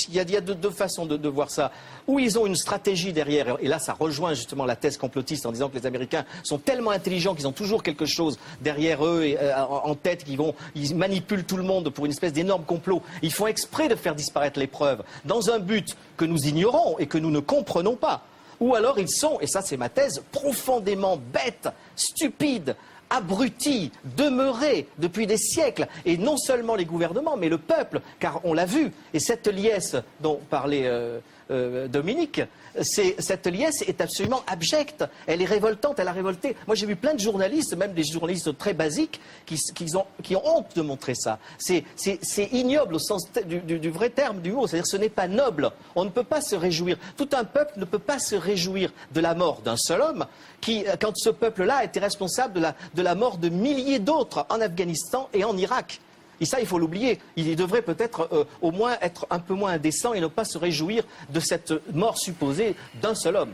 il y a deux façons de voir ça. Ou ils ont une stratégie derrière, et là ça rejoint justement la thèse complotiste en disant que les Américains sont tellement intelligents qu'ils ont toujours quelque chose derrière eux et, en tête, ils manipulent tout le monde pour une espèce d'énorme complot. Ils font exprès de faire disparaître les preuves dans un but que nous ignorons et que nous ne comprenons pas. Ou alors ils sont, et ça c'est ma thèse, profondément bêtes, stupides, abrutis, demeurés depuis des siècles, et non seulement les gouvernements, mais le peuple, car on l'a vu, et cette liesse dont parlait Dominique, cette liesse est absolument abjecte, elle est révoltante, elle a révolté. Moi j'ai vu plein de journalistes, même des journalistes très basiques, qui ont honte de montrer ça. C'est ignoble au sens du vrai terme du mot, c'est-à-dire ce n'est pas noble, on ne peut pas se réjouir, tout un peuple ne peut pas se réjouir de la mort d'un seul homme, quand ce peuple-là a été responsable de la mort de milliers d'autres en Afghanistan et en Irak. Et ça, il faut l'oublier. Il devrait peut-être au moins être un peu moins indécent et ne pas se réjouir de cette mort supposée d'un seul homme.